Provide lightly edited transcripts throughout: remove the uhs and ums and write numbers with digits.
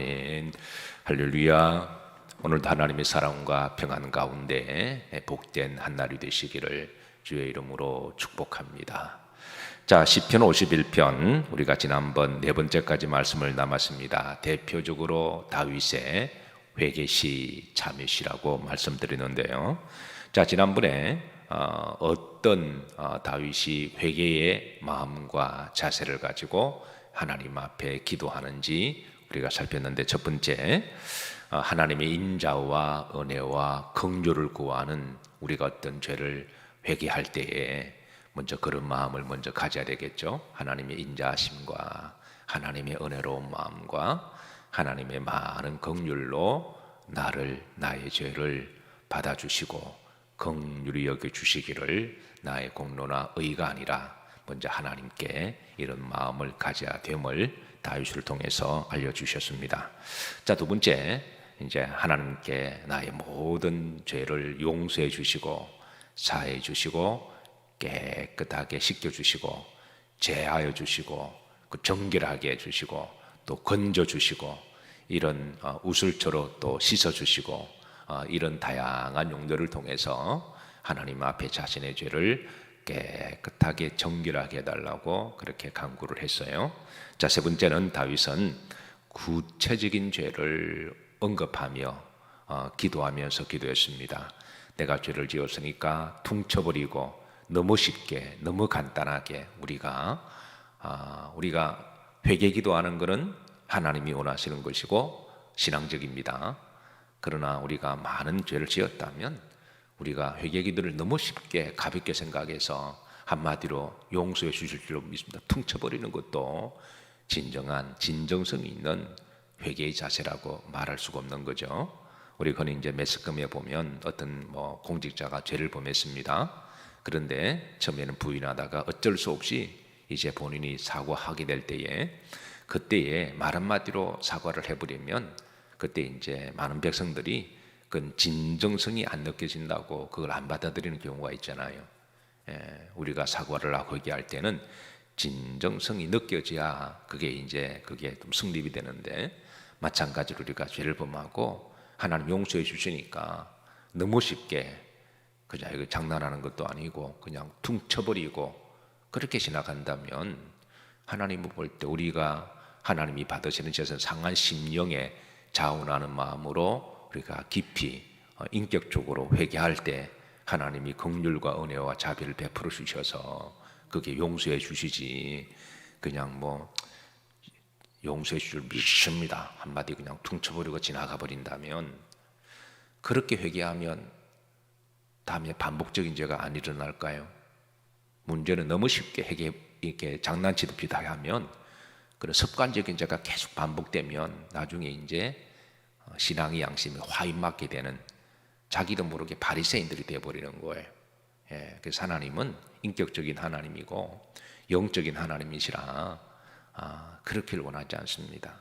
아멘. 할렐루야. 오늘도 하나님의 사랑과 평안 가운데 복된 한 날이 되시기를 주의 이름으로 축복합니다. 자, 시편 51편 우리가 지난번 네 번째까지 말씀을 남았습니다. 대표적으로 다윗의 회개시 참회시라고 말씀드리는데요. 자, 지난번에 어떤 다윗이 회개의 마음과 자세를 가지고 하나님 앞에 기도하는지 우리가 살폈는데, 첫 번째, 하나님의 인자와 은혜와 긍휼을 구하는 우리가 어떤 죄를 회개할 때에 먼저 그런 마음을 먼저 가져야 되겠죠. 하나님의 인자하심과 하나님의 은혜로운 마음과 하나님의 많은 긍휼로 나의 죄를 받아주시고 긍휼히 여겨주시기를 나의 공로나 의가 아니라 먼저 하나님께 이런 마음을 가져야 됨을 다윗을 통해서 알려주셨습니다. 자, 두 번째, 이제 하나님께 나의 모든 죄를 용서해 주시고 사해 주시고 깨끗하게 씻겨 주시고 제하여 주시고 정결하게 해 주시고 또 건져 주시고 이런 우슬초로 또 씻어 주시고 이런 다양한 용도를 통해서 하나님 앞에 자신의 죄를 깨끗하게 정결하게 해달라고 그렇게 간구를 했어요. 자, 세 번째는 다윗은 구체적인 죄를 언급하며 기도하면서 기도했습니다. 내가 죄를 지었으니까 퉁쳐버리고 너무 쉽게 너무 간단하게 우리가 회개 기도하는 것은 하나님이 원하시는 것이고 신앙적입니다. 그러나 우리가 많은 죄를 지었다면 우리가 회개 기도를 너무 쉽게 가볍게 생각해서 한마디로 용서해 주실 줄 믿습니다. 퉁쳐버리는 것도 진정한 진정성이 있는 회개의 자세라고 말할 수가 없는 거죠. 우리 흔히 이제 매스컴에 보면 어떤 공직자가 죄를 범했습니다. 그런데 처음에는 부인하다가 어쩔 수 없이 이제 본인이 사과하게 될 때에 그때에 말 한마디로 사과를 해버리면 그때 이제 많은 백성들이 그건 진정성이 안 느껴진다고 그걸 안 받아들이는 경우가 있잖아요. 우리가 사과를 하고 얘기할 때는 진정성이 느껴져야 그게 좀 성립이 되는데, 마찬가지로 우리가 죄를 범하고 하나님 용서해 주시니까 너무 쉽게 그냥 이거 장난하는 것도 아니고 그냥 퉁쳐버리고 그렇게 지나간다면 하나님을 볼 때 우리가 하나님이 받으시는 것은 상한 심령에 자원하는 마음으로 우리가 깊이 인격적으로 회개할 때 하나님이 긍휼과 은혜와 자비를 베풀어 주셔서 그게 용서해 주시지, 그냥 용서해 주실 믿습니다 한마디 그냥 퉁쳐버리고 지나가 버린다면, 그렇게 회개하면 다음에 반복적인 죄가 안 일어날까요? 문제는 너무 쉽게 이렇게 장난치듯이 다 하면 그런 습관적인 죄가 계속 반복되면 나중에 이제 신앙의 양심이 화인맞게 되는 자기도 모르게 바리새인들이 되어버리는 거예요. 그래서 하나님은 인격적인 하나님이고 영적인 하나님이시라 그렇기를 원하지 않습니다.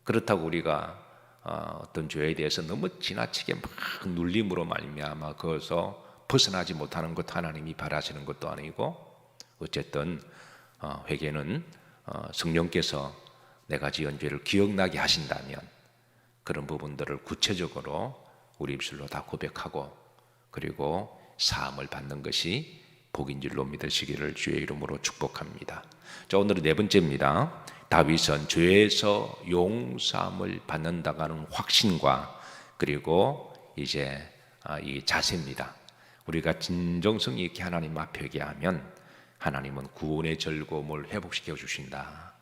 그렇다고 우리가 어떤 죄에 대해서 너무 지나치게 막 눌림으로 말미암아 그것서 벗어나지 못하는 것 하나님이 바라시는 것도 아니고, 어쨌든 회개는 성령께서 내가 지은 죄를 기억나게 하신다면 그런 부분들을 구체적으로 우리 입술로 다 고백하고 그리고 사함을 받는 것이 복인 줄로 믿으시기를 주의 이름으로 축복합니다. 자, 오늘은 네 번째입니다. 다윗은 죄에서 용서함을 받는다고 하는 확신과 그리고 이제 이 자세입니다. 우리가 진정성 있게 하나님 앞에 회개하면 하나님은 구원의 즐거움을 회복시켜 주신다.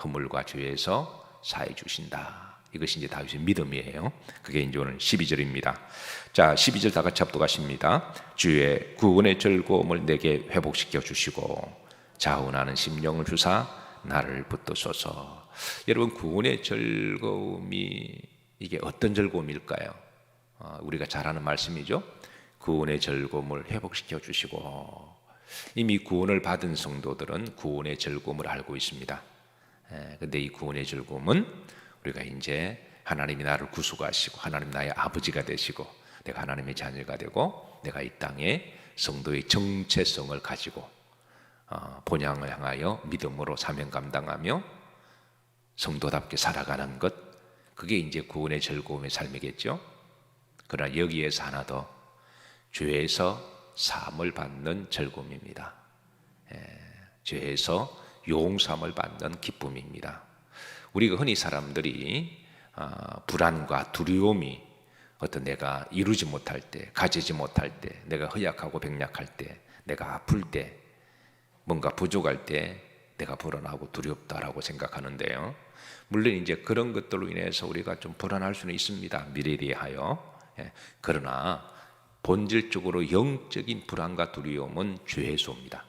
허물과 죄에서 사해 주신다. 이것이 이제 다윗의 믿음이에요. 그게 이제 오늘 12절입니다. 자, 12절 다 같이 합독하십니다. 주의 구원의 즐거움을 내게 회복시켜 주시고 자원하는 심령을 주사 나를 붙드소서. 여러분, 구원의 즐거움이 이게 어떤 즐거움일까요? 우리가 잘 아는 말씀이죠. 구원의 즐거움을 회복시켜 주시고, 이미 구원을 받은 성도들은 구원의 즐거움을 알고 있습니다. 근데 이 구원의 즐거움은 우리가 이제 하나님이 나를 구속하시고 하나님 나의 아버지가 되시고 내가 하나님의 자녀가 되고 내가 이 땅에 성도의 정체성을 가지고 본향을 향하여 믿음으로 사명 감당하며 성도답게 살아가는 것, 그게 이제 구원의 즐거움의 삶이겠죠. 그러나 여기에서 하나 더, 죄에서 사함을 받는 즐거움입니다. 죄에서 용서함을 받는 기쁨입니다. 우리가 흔히 사람들이 불안과 두려움이 어떤 내가 이루지 못할 때, 가지지 못할 때, 내가 허약하고 병약할 때, 내가 아플 때, 뭔가 부족할 때 내가 불안하고 두렵다라고 생각하는데요. 물론 이제 그런 것들로 인해서 우리가 좀 불안할 수는 있습니다. 미래에 대하여. 그러나 본질적으로 영적인 불안과 두려움은 죄의 소입니다.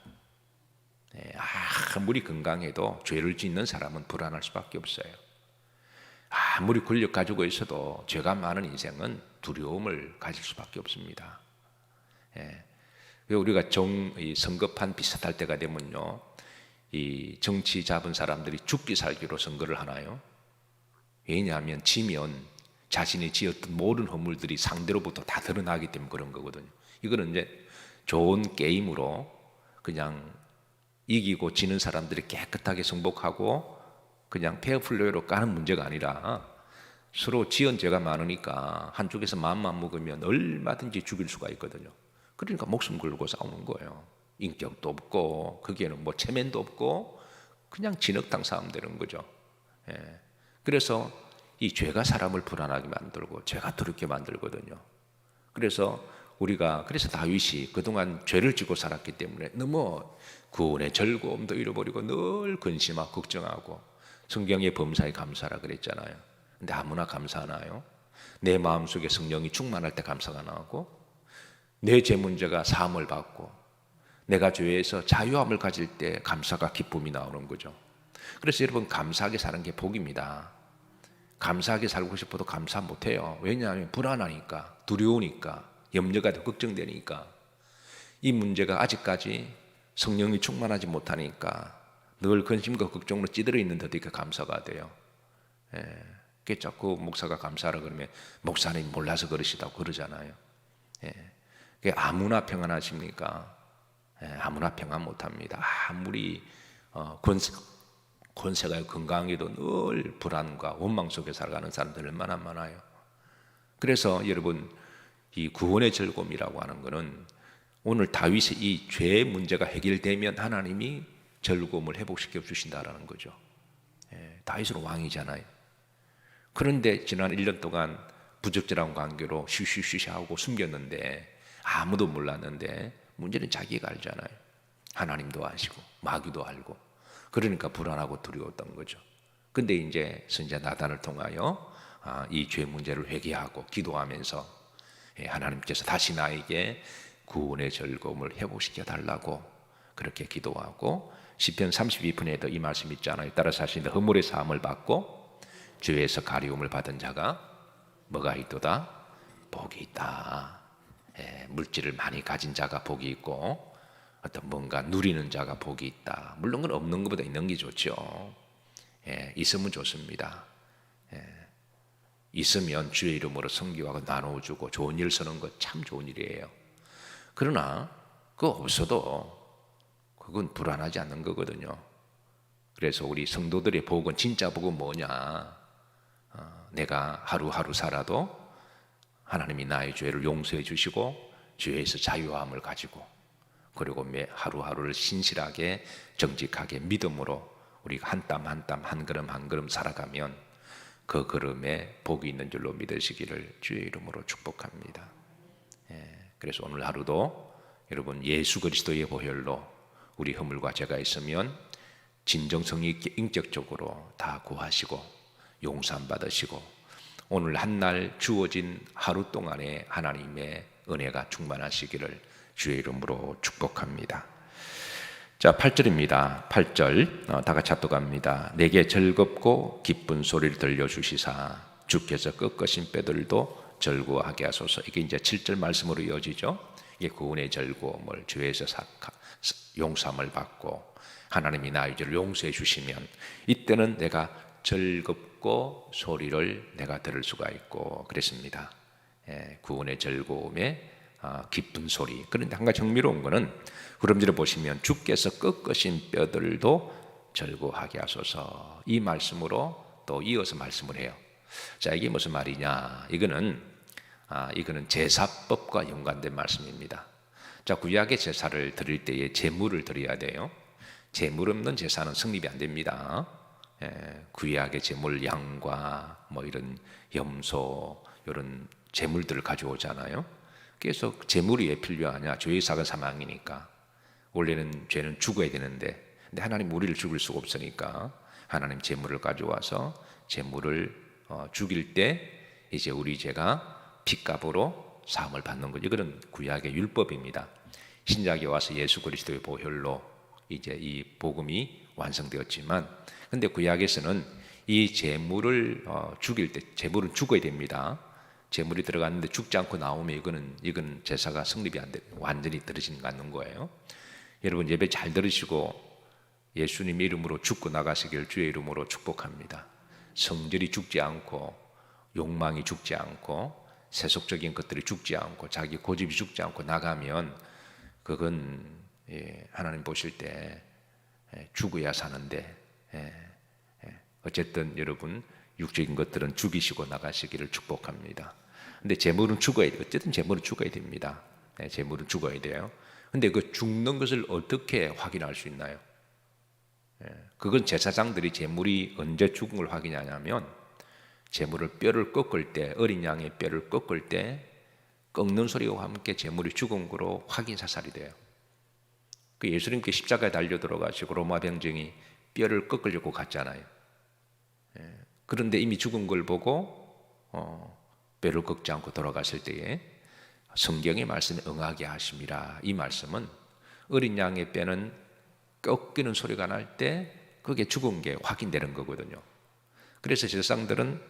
아무리 건강해도 죄를 짓는 사람은 불안할 수밖에 없어요. 아무리 권력 가지고 있어도 죄가 많은 인생은 두려움을 가질 수밖에 없습니다. 우리가 선거판 비슷할 때가 되면요, 이 정치 잡은 사람들이 죽기 살기로 선거를 하나요? 왜냐하면 지면 자신이 지었던 모든 허물들이 상대로부터 다 드러나기 때문에 그런 거거든요. 이거는 이제 좋은 게임으로 그냥 이기고 지는 사람들이 깨끗하게 승복하고 그냥 페어플레이로 까는 문제가 아니라 서로 지은 죄가 많으니까 한쪽에서 마음만 먹으면 얼마든지 죽일 수가 있거든요. 그러니까 목숨 걸고 싸우는 거예요. 인격도 없고 거기에는 뭐 체면도 없고 그냥 진흙탕 싸움 되는 거죠. 그래서 이 죄가 사람을 불안하게 만들고 죄가 두렵게 만들거든요. 그래서 다윗이 그동안 죄를 지고 살았기 때문에 너무 구원의 즐거움도 잃어버리고 늘 근심하고 걱정하고, 성경의 범사에 감사하라 그랬잖아요. 근데 아무나 감사하나요? 내 마음속에 성령이 충만할 때 감사가 나오고, 내 죄 문제가 사함을 받고, 내가 죄에서 자유함을 가질 때 감사가 기쁨이 나오는 거죠. 그래서 여러분, 감사하게 사는 게 복입니다. 감사하게 살고 싶어도 감사 못해요. 왜냐하면 불안하니까, 두려우니까, 염려가 되고 걱정되니까. 이 문제가 아직까지 성령이 충만하지 못하니까 늘 근심과 걱정으로 찌들어 있는데 어떻게 감사가 돼요? 그게 자꾸 목사가 감사하라 그러면 목사님 몰라서 그러시다고 그러잖아요. 아무나 평안하십니까? 아무나 평안 못합니다. 아무리 권세가 건강해도 늘 불안과 원망 속에 살아가는 사람들 얼마나 많아요. 그래서 여러분, 이 구원의 즐거움이라고 하는 것은 오늘 다윗의 이 죄의 문제가 해결되면 하나님이 즐거움을 회복시켜 주신다라는 거죠. 다윗은 왕이잖아요. 그런데 지난 1년 동안 부적절한 관계로 쉬쉬쉬하고 숨겼는데 아무도 몰랐는데, 문제는 자기가 알잖아요. 하나님도 아시고 마귀도 알고. 그러니까 불안하고 두려웠던 거죠. 근데 이제 선지자 나단을 통하여 이 죄 문제를 회개하고 기도하면서 하나님께서 다시 나에게 구원의 즐거움을 회복시켜 달라고 그렇게 기도하고, 시편 32편에도 이 말씀 있잖아요. 따라서 하시는데, 허물의 사함을 받고 죄에서 가리움을 받은 자가 뭐가 있도다? 복이 있다. 물질을 많이 가진 자가 복이 있고, 어떤 뭔가 누리는 자가 복이 있다. 물론 그건 없는 것보다 있는 게 좋죠. 있으면 좋습니다. 있으면 주의 이름으로 섬기하고 나눠주고 좋은 일 쓰는 것 참 좋은 일이에요. 그러나 그거 없어도 그건 불안하지 않는 거거든요. 그래서 우리 성도들의 복은, 진짜 복은 뭐냐? 내가 하루하루 살아도 하나님이 나의 죄를 용서해 주시고 죄에서 자유함을 가지고, 그리고 매 하루하루를 신실하게 정직하게 믿음으로 우리가 한 땀 한 땀 한 걸음 한 걸음 살아가면 그 걸음에 복이 있는 줄로 믿으시기를 주의 이름으로 축복합니다. 그래서 오늘 하루도 여러분, 예수 그리스도의 보혈로 우리 허물과 죄가 있으면 진정성 있게 인격적으로 다 구하시고 용서함 받으시고, 오늘 한 날 주어진 하루 동안에 하나님의 은혜가 충만하시기를 주의 이름으로 축복합니다. 자, 8절입니다. 8절 다 같이 합독합니다. 내게 즐겁고 기쁜 소리를 들려주시사 주께서 꺾으신 뼈들도 즐거워하게 하소서. 이게 이제 7절 말씀으로 이어지죠. 이게 구원의 즐거움을, 죄에서 용서함을 받고 하나님이 나의 죄를 용서해 주시면 이때는 내가 즐겁고 소리를 내가 들을 수가 있고 그랬습니다. 구원의 즐거움에 기쁜 소리. 그런데 한 가지 흥미로운 거는, 그럼지를 보시면 주께서 꺾으신 뼈들도 절구하게 하소서. 이 말씀으로 또 이어서 말씀을 해요. 자, 이게 무슨 말이냐? 이거는 제사법과 연관된 말씀입니다. 자, 구약의 제사를 드릴 때에 제물을 드려야 돼요. 제물 없는 제사는 성립이 안 됩니다. 구약의 제물, 양과 뭐 이런 염소 이런 제물들을 가져오잖아요. 그래서 제물이 왜 필요하냐? 죄의 사가 사망이니까. 원래는 죄는 죽어야 되는데, 근데 하나님 우리를 죽일 수가 없으니까 하나님 제물을 가져와서 제물을 죽일 때 이제 우리 죄가 핏값으로 사함을 받는 거죠. 이거는 구약의 율법입니다. 신약에 와서 예수 그리스도의 보혈로 이제 이 복음이 완성되었지만, 근데 구약에서는 이 제물을 죽일 때 제물은 죽어야 됩니다. 제물이 들어갔는데 죽지 않고 나오면 이거는 제사가 성립이 안 돼, 완전히 떨어지는 않는 거예요. 여러분 예배 잘 들으시고 예수님 이름으로 죽고 나가시길 주의 이름으로 축복합니다. 성질이 죽지 않고 욕망이 죽지 않고 세속적인 것들이 죽지 않고 자기 고집이 죽지 않고 나가면 그건 하나님 보실 때 죽어야 사는데, 어쨌든 여러분 육적인 것들은 죽이시고 나가시기를 축복합니다. 근데 재물은 죽어야 돼요. 어쨌든 재물은 죽어야 됩니다. 재물은 죽어야 돼요. 근데 그 죽는 것을 어떻게 확인할 수 있나요? 그건 제사장들이 재물이 언제 죽은 걸 확인하냐면, 재물을 뼈를 꺾을 때, 어린 양의 뼈를 꺾을 때 꺾는 소리와 함께 재물이 죽은 거로 확인 사살이 돼요. 그 예수님께 십자가에 달려 들어가시고 로마 병정이 뼈를 꺾으려고 갔잖아요. 그런데 이미 죽은 걸 보고 뼈를 꺾지 않고 돌아가실 때에 성경의 말씀에 응하게 하심이라. 이 말씀은 어린 양의 뼈는 꺾이는 소리가 날 때 그게 죽은 게 확인되는 거거든요. 그래서 제사장들은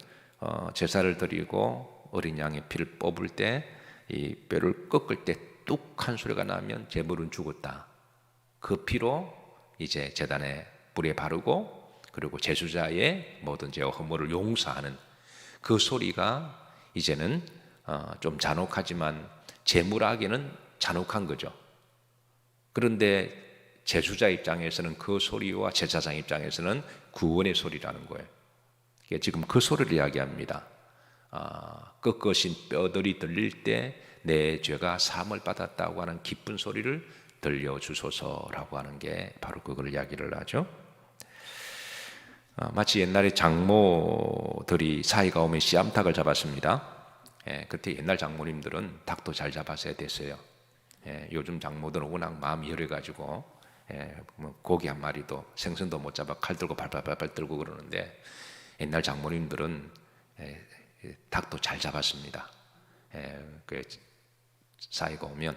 제사를 드리고 어린 양의 피를 뽑을 때 이 뼈를 꺾을 때 뚝 한 소리가 나면 제물은 죽었다. 그 피로 이제 제단에 불에 바르고 그리고 제수자의 모든 죄와 허물을 용서하는 그 소리가 이제는 좀 잔혹하지만 제물하기는 잔혹한 거죠. 그런데 제수자 입장에서는 그 소리와 제사장 입장에서는 구원의 소리라는 거예요. 지금 그 소리를 이야기합니다. 꺾으신 뼈들이 들릴 때 내 죄가 사함을 받았다고 하는 기쁜 소리를 들려주소서라고 하는 게 바로 그걸 이야기를 하죠. 마치 옛날에 장모들이 사이가 오면 씨암탉을 잡았습니다. 그때 옛날 장모님들은 닭도 잘 잡았어야 됐어요. 요즘 장모들은 워낙 마음이 여려가지고 고기 한 마리도 생선도 못 잡아 칼 들고 발발발 들고 그러는데, 옛날 장모님들은 닭도 잘 잡았습니다. 그 사이가 오면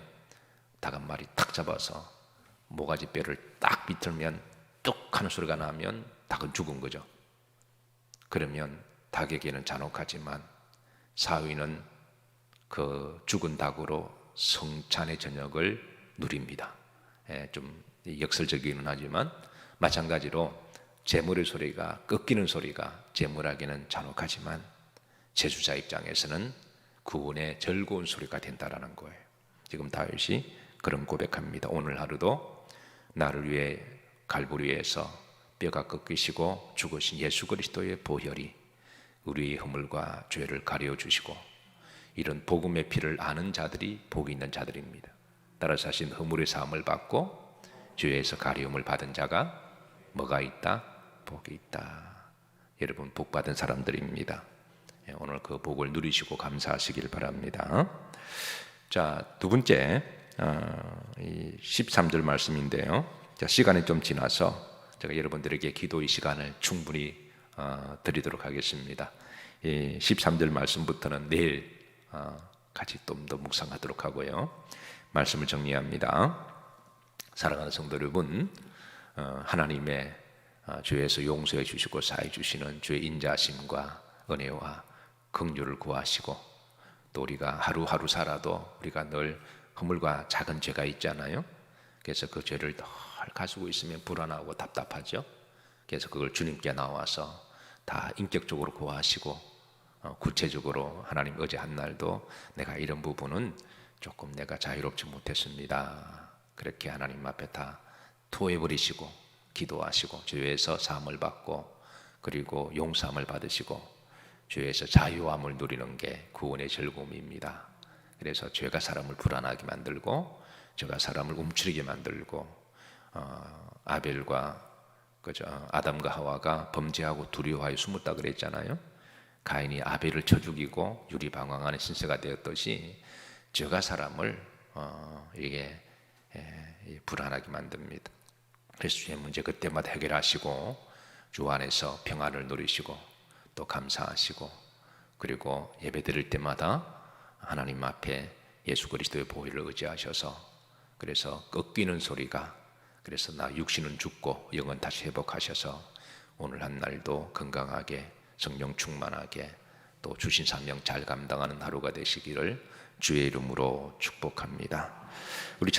닭 한 마리 탁 잡아서 모가지 뼈를 딱 비틀면 뚝 하는 소리가 나면 닭은 죽은 거죠. 그러면 닭에게는 잔혹하지만 사위는 그 죽은 닭으로 성찬의 저녁을 누립니다. 좀 역설적이긴 하지만 마찬가지로 제물의 소리가, 꺾이는 소리가 제물하기는 잔혹하지만 제수자 입장에서는 구원의 즐거운 소리가 된다라는 거예요. 지금 다윗이 그런 고백합니다. 오늘 하루도 나를 위해 갈보리에서 뼈가 꺾이시고 죽으신 예수 그리스도의 보혈이 우리의 허물과 죄를 가려 주시고, 이런 복음의 피를 아는 자들이 복이 있는 자들입니다. 따라서 하신 허물의 사함을 받고 죄에서 가려움을 받은 자가 뭐가 있다? 복이 있다. 여러분 복 받은 사람들입니다. 오늘 그 복을 누리시고 감사하시길 바랍니다. 자, 두 번째 13절 말씀인데요. 자, 시간이 좀 지나서 제가 여러분들에게 기도의 시간을 충분히 드리도록 하겠습니다. 13절 말씀부터는 내일 같이 좀 더 묵상하도록 하고요. 말씀을 정리합니다. 사랑하는 성도 여러분, 하나님의 죄에서 용서해 주시고 사해 주시는 주의 인자심과 은혜와 긍휼을 구하시고, 또 우리가 하루하루 살아도 우리가 늘 허물과 작은 죄가 있잖아요. 그래서 그 죄를 늘 가지고 있으면 불안하고 답답하죠. 그래서 그걸 주님께 나와서 다 인격적으로 구하시고, 구체적으로 하나님 어제 한 날도 내가 이런 부분은 조금 내가 자유롭지 못했습니다. 그렇게 하나님 앞에 다 토해버리시고 기도하시고 죄에서 사함을 받고 그리고 용서함을 받으시고 죄에서 자유함을 누리는 게 구원의 즐거움입니다. 그래서 죄가 사람을 불안하게 만들고 죄가 사람을 움츠리게 만들고 아벨과 아담과 하와가 범죄하고 두려워하여 숨었다 그랬잖아요. 가인이 아벨을 쳐 죽이고 유리방황하는 신세가 되었듯이 죄가 사람을 이게 불안하게 만듭니다. 그래서 주의 문제 그때마다 해결하시고 주 안에서 평안을 누리시고 또 감사하시고 그리고 예배 드릴 때마다 하나님 앞에 예수 그리스도의 보혈을 의지하셔서 그래서 꺾이는 소리가 그래서 나 육신은 죽고 영은 다시 회복하셔서 오늘 한 날도 건강하게 성령 충만하게 또 주신 사명 잘 감당하는 하루가 되시기를 주의 이름으로 축복합니다. 우리